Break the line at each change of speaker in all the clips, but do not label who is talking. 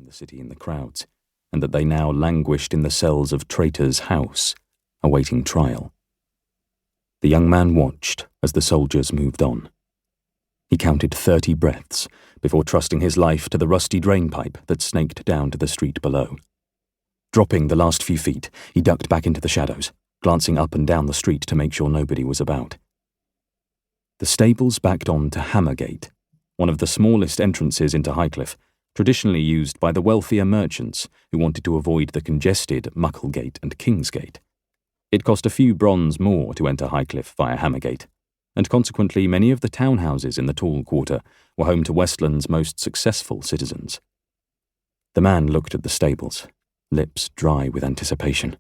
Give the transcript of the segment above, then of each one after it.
the city in the crowds, and that they now languished in the cells of Traitor's house, awaiting trial. The young man watched as the soldiers moved on. He counted 30 breaths before trusting his life to the rusty drainpipe that snaked down to the street below. Dropping the last few feet, he ducked back into the shadows, glancing up and down the street to make sure nobody was about. The stables backed on to Hammergate, one of the smallest entrances into Highcliffe, traditionally used by the wealthier merchants who wanted to avoid the congested Mucklegate and Kingsgate. It cost a few bronze more to enter Highcliffe via Hammergate, and consequently many of the townhouses in the Tall Quarter were home to Westland's most successful citizens. The man looked at the stables, lips dry with anticipation.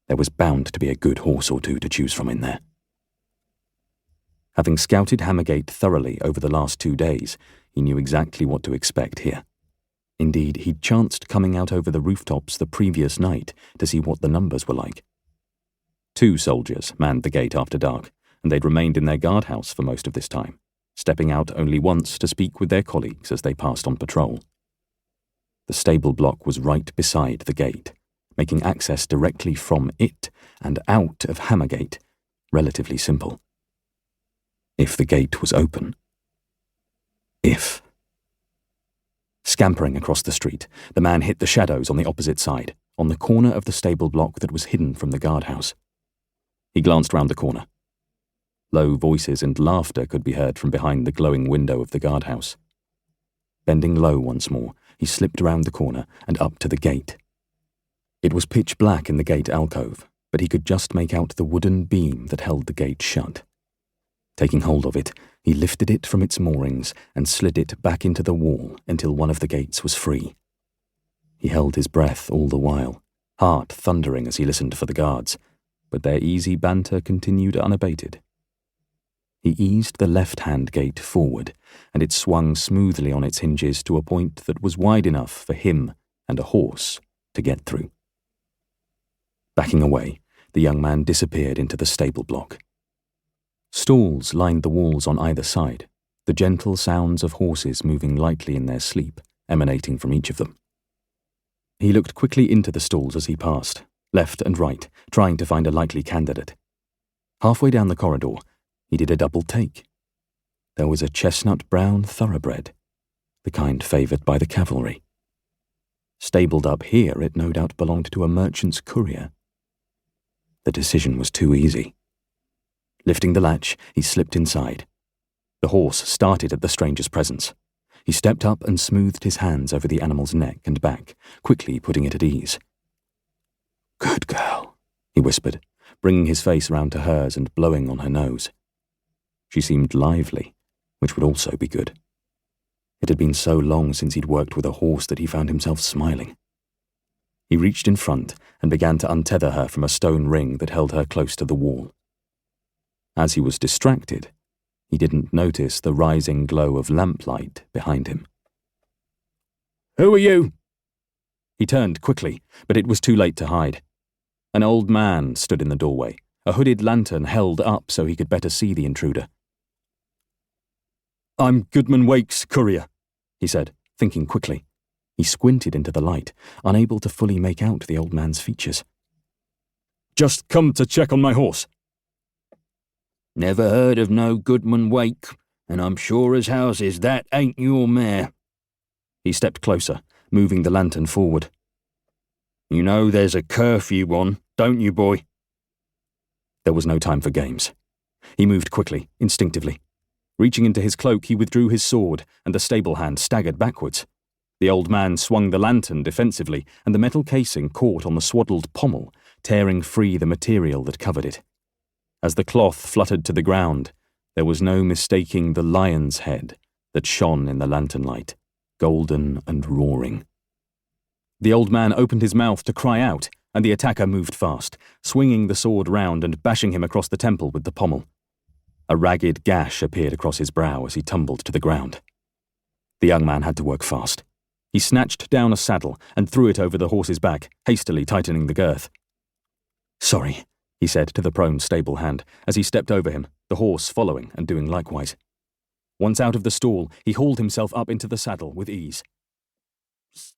There was bound to be a good horse or two to choose from in there. Having scouted Hammergate thoroughly over the last 2 days, he knew exactly what to expect here. Indeed, he'd chanced coming out over the rooftops the previous night to see what the numbers were like. 2 soldiers manned the gate after dark, and they'd remained in their guardhouse for most of this time, stepping out only once to speak with their colleagues as they passed on patrol. The stable block was right beside the gate, making access directly from it and out of Hammergate relatively simple. If the gate was open. If. Scampering across the street, the man hit the shadows on the opposite side, on the corner of the stable block that was hidden from the guardhouse. He glanced round the corner. Low voices and laughter could be heard from behind the glowing window of the guardhouse. Bending low once more, he slipped around the corner and up to the gate. It was pitch black in the gate alcove, but he could just make out the wooden beam that held the gate shut. Taking hold of it, he lifted it from its moorings and slid it back into the wall until one of the gates was free. He held his breath all the while, heart thundering as he listened for the guards, but their easy banter continued unabated. He eased the left-hand gate forward, and it swung smoothly on its hinges to a point that was wide enough for him and a horse to get through. Backing away, the young man disappeared into the stable block. Stalls lined the walls on either side, the gentle sounds of horses moving lightly in their sleep emanating from each of them. He looked quickly into the stalls as he passed, left and right, trying to find a likely candidate. Halfway down the corridor, he did a double take. There was a chestnut-brown thoroughbred, the kind favoured by the cavalry. Stabled up here, it no doubt belonged to a merchant's courier. The decision was too easy. Lifting the latch, he slipped inside. The horse started at the stranger's presence. He stepped up and smoothed his hands over the animal's neck and back, quickly putting it at ease. "Good girl," he whispered, bringing his face round to hers and blowing on her nose. She seemed lively, which would also be good. It had been so long since he'd worked with a horse that he found himself smiling. He reached in front and began to untether her from a stone ring that held her close to the wall. As he was distracted, he didn't notice the rising glow of lamplight behind him. "Who are you?" He turned quickly, but it was too late to hide. An old man stood in the doorway, a hooded lantern held up so he could better see the intruder. "I'm Goodman Wake's courier," he said, thinking quickly. He squinted into the light, unable to fully make out the old man's features. "Just come to check on my horse."
"Never heard of no Goodman Wake, and I'm sure as houses that ain't your mare."
He stepped closer, moving the lantern forward.
"You know there's a curfew on, don't you, boy?"
There was no time for games. He moved quickly, instinctively. Reaching into his cloak, he withdrew his sword, and the stable hand staggered backwards. The old man swung the lantern defensively, and the metal casing caught on the swaddled pommel, tearing free the material that covered it. As the cloth fluttered to the ground, there was no mistaking the lion's head that shone in the lantern light, golden and roaring. The old man opened his mouth to cry out, and the attacker moved fast, swinging the sword round and bashing him across the temple with the pommel. A ragged gash appeared across his brow as he tumbled to the ground. The young man had to work fast. He snatched down a saddle and threw it over the horse's back, hastily tightening the girth. "Sorry," he said to the prone stable hand, as he stepped over him, the horse following and doing likewise. Once out of the stall, he hauled himself up into the saddle with ease. "Stop!"